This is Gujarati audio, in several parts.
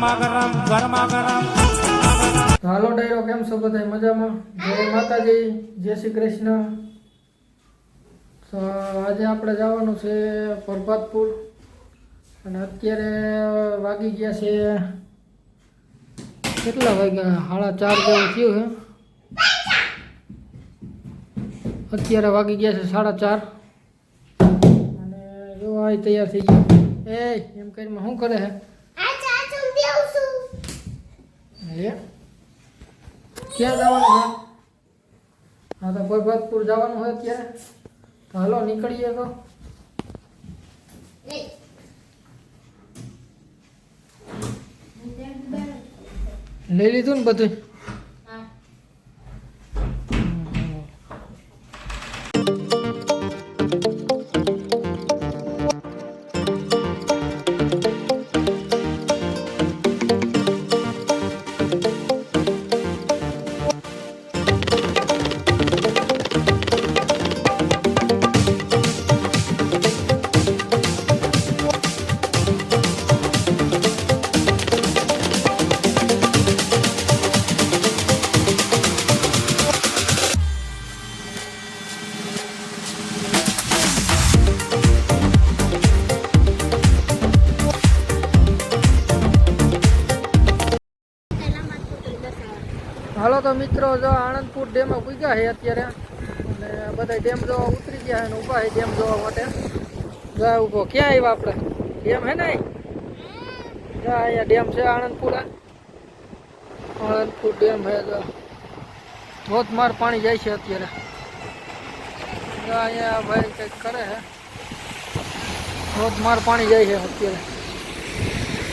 હાલો ડાયરો, કેમ છો બધા? મજામાં? જય માતાજી, જય શ્રી કૃષ્ણ. તો આજે આપણે જવાનું છે પ્રભાતપુર અને અત્યારે વાગી ગયા છે, કેટલા વાગ્યા? 4:30 જેવું થયું છે. અત્યારે વાગી ગયા છે 4:30 અને જો આ તૈયાર થઈ ગયો. એમ કરીને શું કરે છે? ક્યાં જવાનું છે? હા, તો પ્રભાતપુર જવાનું હોય અત્યારે. તો હાલો નીકળીએ. તો લઈ લીધું ને બધું? હાલો તો મિત્રો, જો આણંદપુર ડેમ પૂગ્યા છે અત્યારે અને બધા ડેમ જોવા ઉતરી ગયા અને ઊભા છે ડેમ જોવા માટે. જા ઉભો, ક્યાં આવ્યા આપણે? ડેમ હે ને? જા અહીંયા ડેમ છે આણંદપુર ડેમ છે. જો ધોધમાર પાણી જાય છે અત્યારે. જો અહીંયા ભાઈ કંઈક કરે છે, ધોધમાર પાણી જાય છે અત્યારે.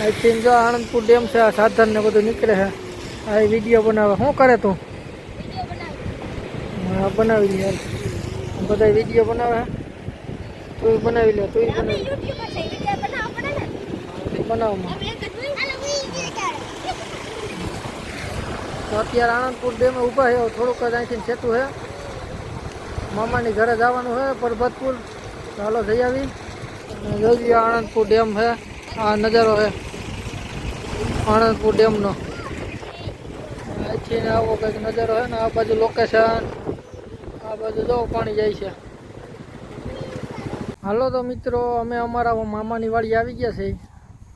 અહીંથી જો આણંદપુર ડેમ છે, આ સાધન ને બધું નીકળે છે. આ વિડીયો બનાવે. શું કરે તું? હા, બનાવી લે યાર. બધા વિડીયો બનાવે. તું બનાવી લે. તું બનાવમાં. તો અત્યારે આણંદપુર ડેમે ઊભા છે. થોડુંક જ અહીંથી સેતું છે. મામાની ઘરે જવાનું છે પ્રભાતપુર. ચાલો જઈ આવી. જોઈ આણંદપુર ડેમ છે. આ નજારો છે આણંદપુર ડેમનો. અહીંથી આવો કંઈક નજારો છે ને. આ બાજુ લોકેશન, આ બાજુ જો પાણી જાય છે. હાલો તો મિત્રો, અમે અમારા મામાની વાડી આવી ગયા છે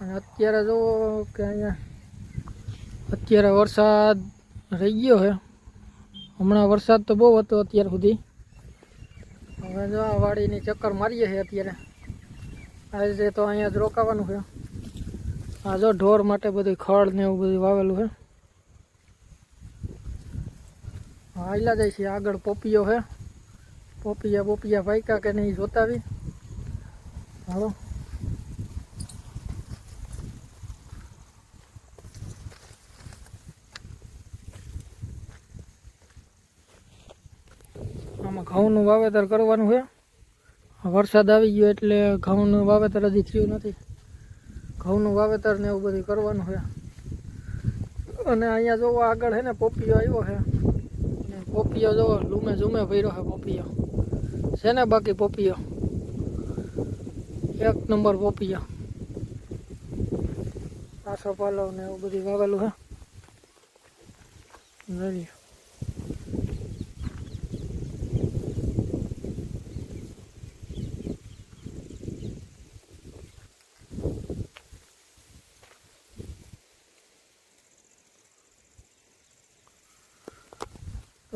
અને અત્યારે જો કે અહીંયા અત્યારે વરસાદ રહી ગયો છે. હમણાં વરસાદ તો બહુ હતો અત્યાર સુધી. હવે જો આ વાડીની ચક્કર મારીએ છીએ અત્યારે. આજે તો અહીંયા જ રોકાવાનું છે. આ જો ઢોર માટે બધું ખડ ને એવું બધું વાવેલું છે. હાઈલા જાય છે. આગળ પોપિયો છે. પોપિયા પાક્યા કે નહીં જોતાવી. હાલો. આમાં ઘઉંનું વાવેતર કરવાનું છે. વરસાદ આવી ગયો એટલે ઘઉંનું વાવેતર હજી થયું નથી. ઘઉંનું વાવેતર ને એવું બધું કરવાનું છે. અને અહીંયા જોવો આગળ છે ને પોપિયો આવ્યો છે. પોપિયો જોવો લૂમે ઝૂમે ભર્યો છે પોપિયો છે ને. બાકી પોપિયો એક નંબર પોપિયો. પાછો પાલવ ને એવું બધું વાવેલું છે. જોઈએ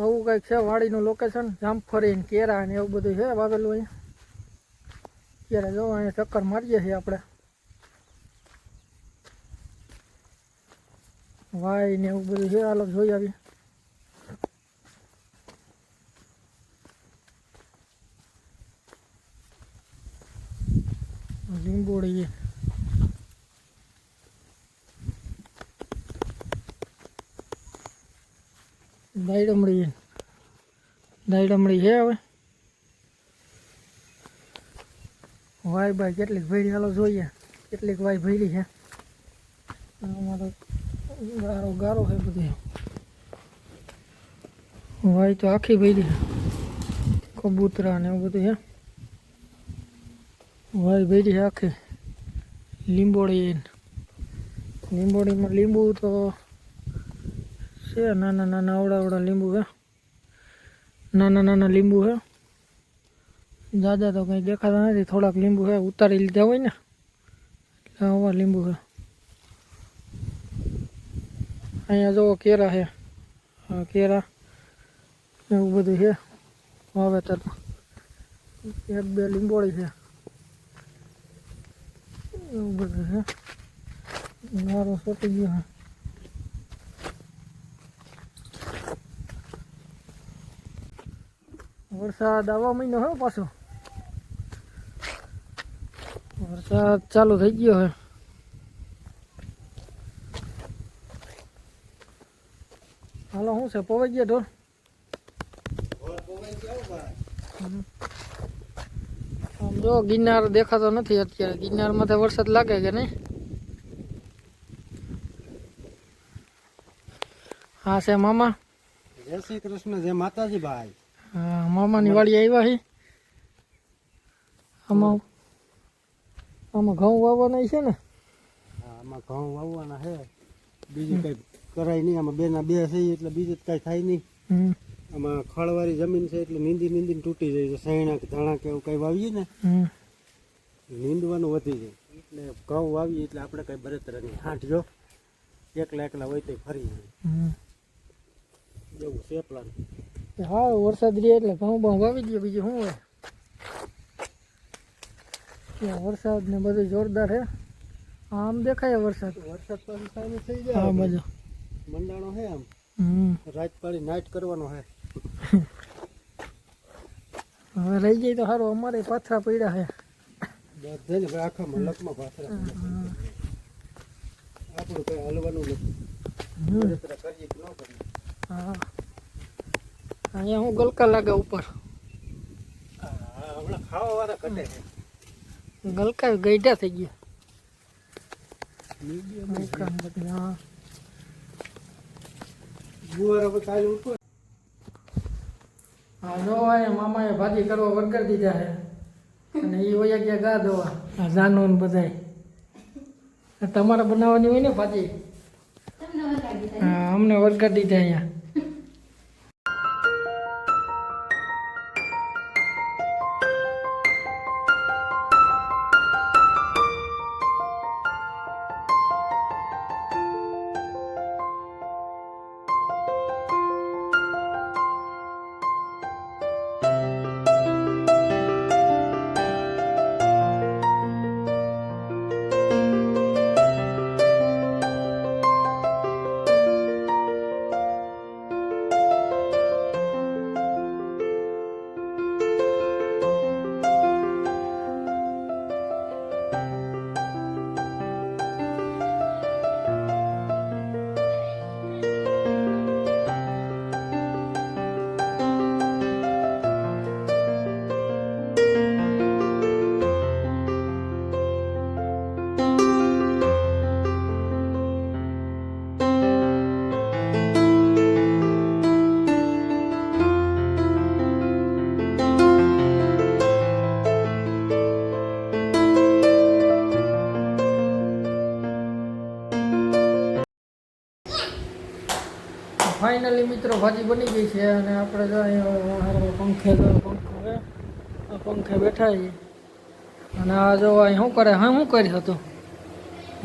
આવું કંઈક છે વાડીનું લોકેશન. જામફળી ને કેરા ને એવું બધું છે વાવેલું અહીંયા. અત્યારે જો અહીંયા ચક્કર મારીએ છીએ આપણે. વાય ને એવું બધું છે. હાલો જોઈ આવીએ. લીંબોડી દાયડમડી છે. હવે વાય ભાઈ કેટલીક ભરી, હાલો જોઈએ કેટલીક વાય ભરી છે. અમારો ગારો છે બધી વાય તો આખી ભરી છે. કબૂતરા ને એવું બધું છે. વાય ભરી છે આખી. લીંબોળી લીંબોડીમાં લીંબુ તો છે, નાના નાના અવડા લીંબુ છે, નાના લીંબુ છે. જાજા તો કંઈ દેખાતા નથી, થોડાક લીંબુ છે, ઉતારી લીધા હોય ને એટલે આવા લીંબુ છે. અહીંયા જુઓ કેરા છે, કેરા એવું બધું છે વાવેતરમાં. 1-2 લીંબોળી છે, એવું બધું છે. મારો સોટી ગયો છે. વરસાદ આવવા મહિનો હે પાછો, વરસાદ ચાલુ થઈ ગયો છે. હાલો શું છે, પોવાઈ ગયા ઢોર? આમ જો ગિરનાર દેખાતો નથી અત્યારે. ગિરનારમાં તો વરસાદ લાગે કે નહીં? હા છે મામા. જય શ્રી કૃષ્ણ, જય માતાજી ભાઈ. હા, મામાની વાડી આવ્યા છે. આમાં ઘઉં વાવવાના છે ને? હા, આમાં ઘઉં વાવવાના છે, બીજું કઈ કરાય નહીં. આમાં 2 ના 2 છે એટલે બીજું કઈ થાય નહીં. આમાં ખળવાળી જમીન છે એટલે નીંદી તૂટી જાય છે. સૈણા કે ધાણા કે એવું કઈ વાવીએ ને નીંદવાનું વધી જાય એટલે ઘઉં વાવીએ એટલે આપણે કઈ બરતર નહીં. હાંઠજો એકલા હોય તો ફરી જાય એવું છે પ્લાન. હા, વરસાદ રહે એટલે ઘઉં બહુ વાવી દઈએ. બીજું શું હોય? વરસાદ ને બધું જોરદાર છે. આમ દેખાય વરસાદ પાછું સામે થઈ જાય. હા, બધું મંડાણો છે આમ. રાત પાડી નાઇટ કરવાનો છે. હવે રહી જાય તો સારું. અમારે પાથરા પડ્યા છે બધાને આખા મલકમાં પાથરા. આપણું કઈ હલવાનું નથી. કરીએ કે ન કરીએ. હા, અહીંયા હું ગલકા લાગે ઉપર. હમણાં ખાવા વાળા કટે છે. ગલકા ગઈઢા થઈ ગયા. હા, ગુવાર હવે કાલે ઉપર. હા, જો અહીંયા મામાએ ભાજી કરવા વરગાડી દીધા છે અને એ હોય ગયા ગા દવા. આ જાનો ને બધાય તમારે બનાવવાની હોય ને ભાજી. હા, અમને વરગાડી દીધા અહીંયા. ફાઇનલી મિત્રો ભાજી બની ગઈ છે અને આપણે જો અહીંયા પંખે બેઠા છીએ અને આ જો અહીં શું કરે? હા, શું કરી હતું?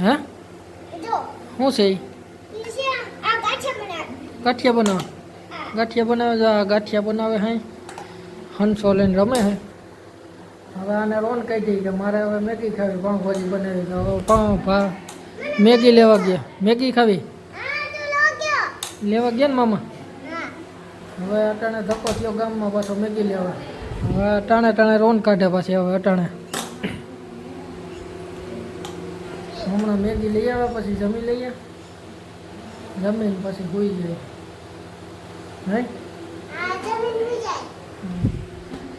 હે, શું છે? ગાંઠિયા બનાવે. ગાંઠિયા બનાવે છે. આ ગાંઠિયા બનાવે છે. હંસો લઈને રમે છે. હવે આને રોન કહી દઈ કે મારે હવે મેગી ખાવી. પાઉંભાજી બનાવી તો હવે મેગી લેવા ગયા. મેગી ખાવી લેવા ગયા ને મામા. હવે અટાણે ધક્કો થયો ગામમાં પાછો મેગી લેવા. હવે ટાણે રોન કાઢે પાછી. હવે અટાણે હમણાં મેગી લઈ આવે પછી જમી લઈએ. જમીને પછી હોઈ જાય. હે,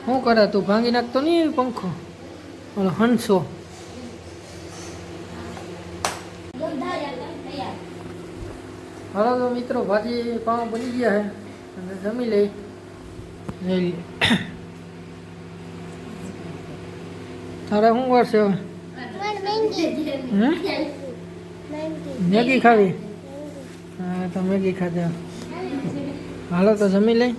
શું કરે તું? ભાંગી નાખતો નહીં પંખો? ઓલો હંસો. હાલો તો મિત્રો, ભાજી પાઉં બની ગયા છે અને જમી લઈ. તારે શું કરશે હવે? મેગી ખાવી? હા તો મેગી ખાધા. હાલો તો જમી લઈ.